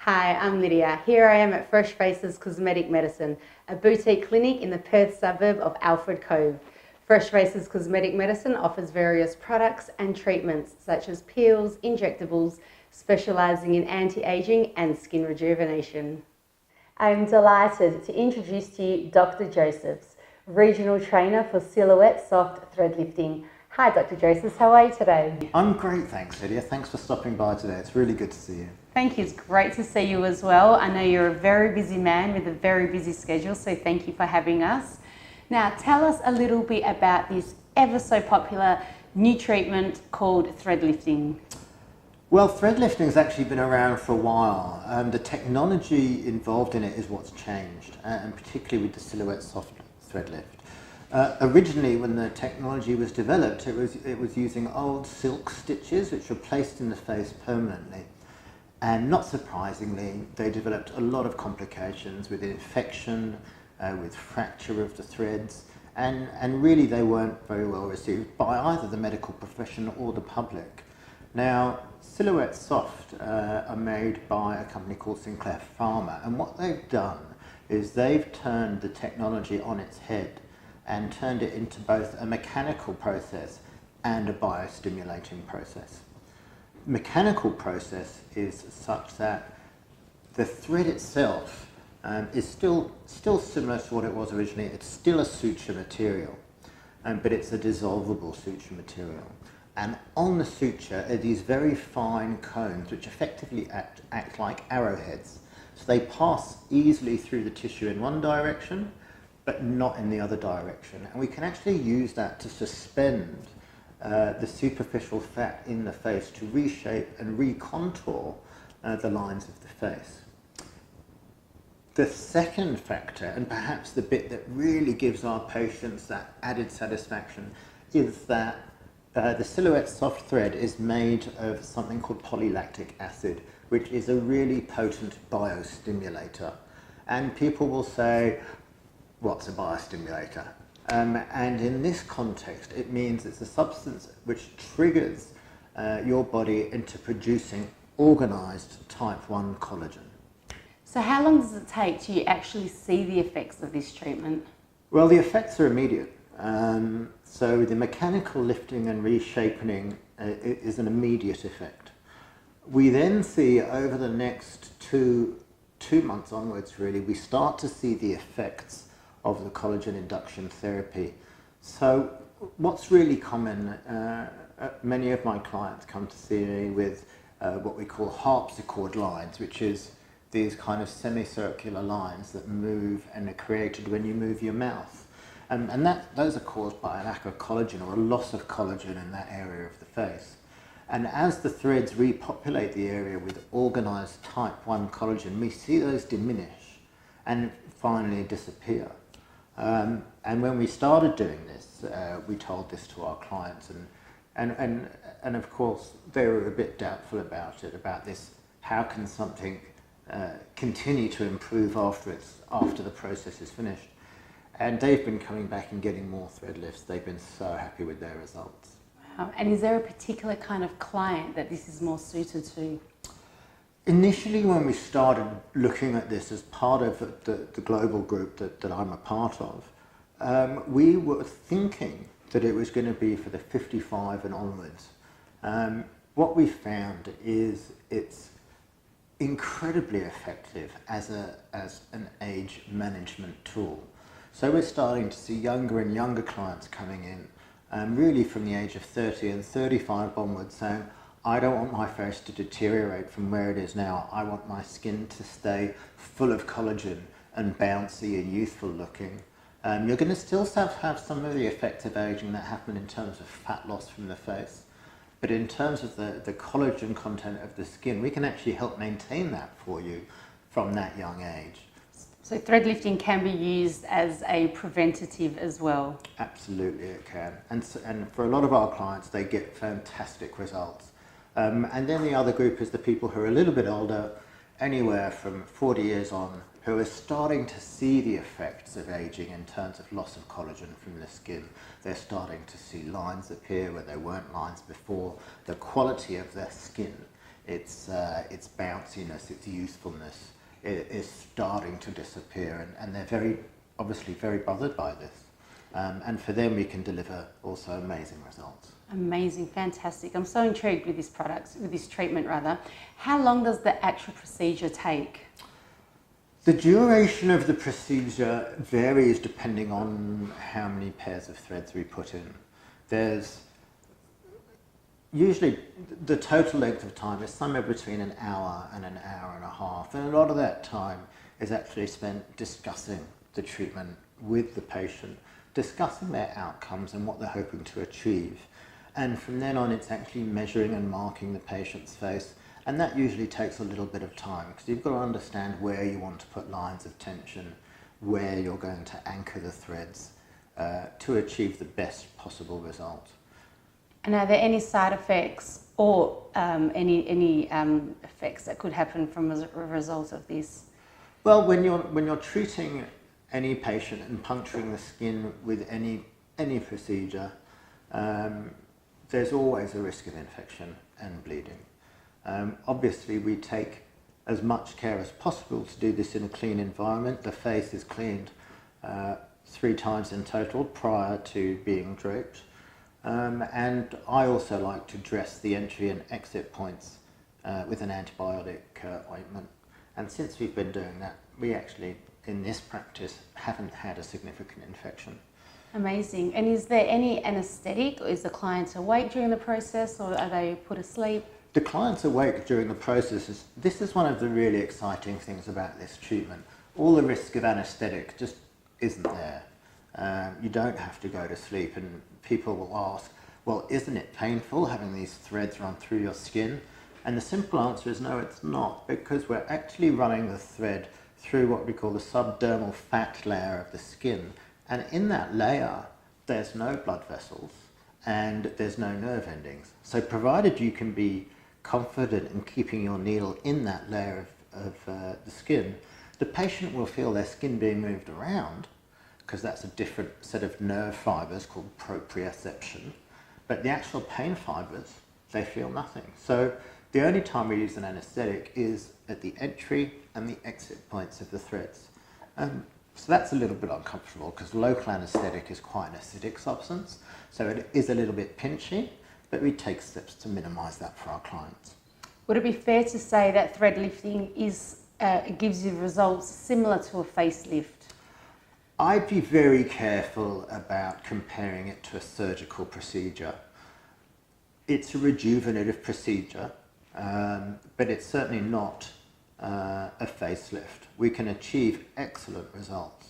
Hi, I'm Lydia. Here I am at Fresh Faces Cosmetic Medicine, a boutique clinic in the Perth suburb of Alfred Cove. Fresh Faces Cosmetic Medicine offers various products and treatments such as peels, injectables, specialising in anti-aging and skin rejuvenation. I'm delighted to introduce to you Dr. Josephs, Regional Trainer for Silhouette Soft Threadlifting. Hi Dr. Josephs, how are you today? I'm great, thanks Lydia. Thanks for stopping by today. It's really good to see you. Thank you, it's great to see you as well. I know you're a very busy man with a very busy schedule, so thank you for having us. Now tell us a little bit about this ever so popular new treatment called threadlifting. Well, threadlifting has actually been around for a while. The technology involved in it is what's changed, and particularly with the Silhouette Soft Threadlift. Originally, when the technology was developed, it was using old silk stitches which were placed in the face permanently. And not surprisingly, they developed a lot of complications with infection, with fracture of the threads, and really they weren't very well received by either the medical profession or the public. Now, Silhouette Soft are made by a company called Sinclair Pharma, and what they've done is they've turned the technology on its head and turned it into both a mechanical process and a biostimulating process. Mechanical process is such that the thread itself is still similar to what it was originally. It's still a suture material, but it's a dissolvable suture material. And on the suture are these very fine cones which effectively act like arrowheads. So they pass easily through the tissue in one direction, but not in the other direction. And we can actually use that to suspend the superficial fat in the face to reshape and recontour the lines of the face. The second factor, and perhaps the bit that really gives our patients that added satisfaction, is that the Silhouette Soft Thread is made of something called polylactic acid, which is a really potent biostimulator. And people will say, what's a biostimulator? And in this context, it means it's a substance which triggers your body into producing organised type 1 collagen. So how long does it take to actually see the effects of this treatment? Well, the effects are immediate. So the mechanical lifting and reshaping is an immediate effect. We then see over the next two months onwards, really, we start to see the effects of the collagen induction therapy. So what's really common, many of my clients come to see me with what we call harpsichord lines, which is these kind of semicircular lines that move and are created when you move your mouth. And those are caused by a lack of collagen or a loss of collagen in that area of the face. And as the threads repopulate the area with organised type 1 collagen, we see those diminish and finally disappear. And when we started doing this, we told this to our clients, and of course they were a bit doubtful about it, about this, how can something continue to improve after the process is finished. And they've been coming back and getting more thread lifts. They've been so happy with their results. Wow. And is there a particular kind of client that this is more suited to? Initially, when we started looking at this as part of the global group that I'm a part of, we were thinking that it was going to be for the 55 and onwards. What we found is it's incredibly effective as an age management tool. So we're starting to see younger and younger clients coming in, really from the age of 30 and 35 onwards, saying, I don't want my face to deteriorate from where it is now. I want my skin to stay full of collagen and bouncy and youthful looking. You're going to still have some of the effects of aging that happen in terms of fat loss from the face. But in terms of the collagen content of the skin, we can actually help maintain that for you from that young age. So threadlifting can be used as a preventative as well? Absolutely it can. And for a lot of our clients, they get fantastic results. And then the other group is the people who are a little bit older, anywhere from 40 years on, who are starting to see the effects of aging in terms of loss of collagen from the skin. They're starting to see lines appear where there weren't lines before. The quality of their skin its bounciness, its youthfulness is starting to disappear, and they're obviously very bothered by this. And for them, we can deliver also amazing results. Amazing, fantastic. I'm so intrigued with this treatment rather. How long does the actual procedure take? The duration of the procedure varies depending on how many pairs of threads we put in. There's usually the total length of time is somewhere between an hour and an hour and a half, and a lot of that time is actually spent discussing the treatment with the patient, discussing their outcomes and what they're hoping to achieve. And from then on, it's actually measuring and marking the patient's face, and that usually takes a little bit of time because you've got to understand where you want to put lines of tension, where you're going to anchor the threads to achieve the best possible result. And are there any side effects or any effects that could happen from a result of this? Well, when you're treating any patient and puncturing the skin with any procedure, there's always a risk of infection and bleeding. Obviously, we take as much care as possible to do this in a clean environment. The face is cleaned 3 times in total prior to being draped. And I also like to dress the entry and exit points with an antibiotic ointment. And since we've been doing that, we actually, in this practice, haven't had a significant infection. Amazing. And is there any anaesthetic, or is the client awake during the process, or are they put asleep? The client's awake during the process. This is one of the really exciting things about this treatment. All the risk of anaesthetic just isn't there. You don't have to go to sleep, and people will ask, well, isn't it painful having these threads run through your skin? And the simple answer is no, it's not, because we're actually running the thread through what we call the subdermal fat layer of the skin. And in that layer, there's no blood vessels and there's no nerve endings. So provided you can be confident in keeping your needle in that layer of the skin, the patient will feel their skin being moved around, because that's a different set of nerve fibers called proprioception. But the actual pain fibers, they feel nothing. So the only time we use an anaesthetic is at the entry and the exit points of the threads. So that's a little bit uncomfortable because local anaesthetic is quite an acidic substance, so it is a little bit pinchy, but we take steps to minimise that for our clients. Would it be fair to say that thread lifting gives you results similar to a facelift? I'd be very careful about comparing it to a surgical procedure. It's a rejuvenative procedure, but it's certainly not a facelift. We can achieve excellent results,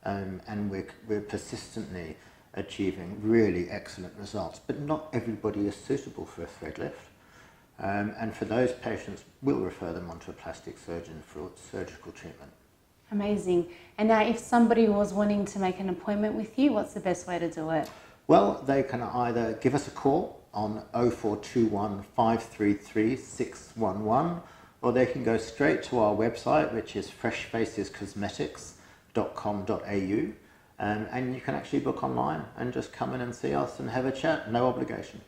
and we're persistently achieving really excellent results, but not everybody is suitable for a thread lift. And for those patients, we'll refer them on to a plastic surgeon for surgical treatment. Amazing. And now if somebody was wanting to make an appointment with you, what's the best way to do it? Well, they can either give us a call on 0421 533 611, or they can go straight to our website, which is freshfacescosmetics.com.au, and you can actually book online and just come in and see us and have a chat, no obligation.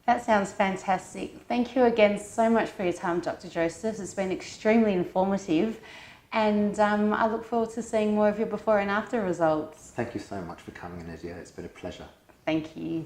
That sounds fantastic. Thank you again so much for your time, Dr. Joseph. It's been extremely informative, and I look forward to seeing more of your before and after results. Thank you so much for coming in, Lydia. It's been a pleasure. Thank you.